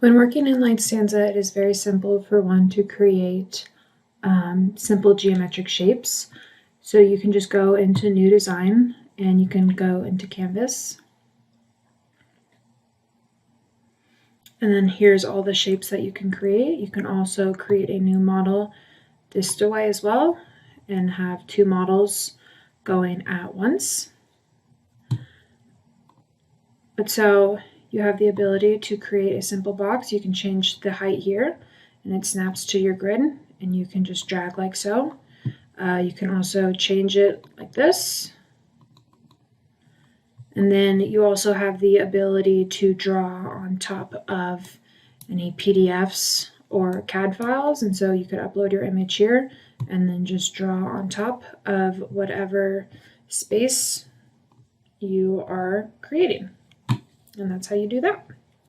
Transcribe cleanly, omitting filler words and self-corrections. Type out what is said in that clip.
When working in Line Stanza, it is very simple for one to create simple geometric shapes. So you can just go into New Design and you can go into Canvas. And then here's all the shapes that you can create. You can also create a new model this way as well and have two models going at once. But so you have the ability to create a simple box. You can change the height here and it snaps to your grid and you can just drag like so. You can also change it like this. And then you also have the ability to draw on top of any PDFs or CAD files. And so you could upload your image here and then just draw on top of whatever space you are creating. And that's how you do that.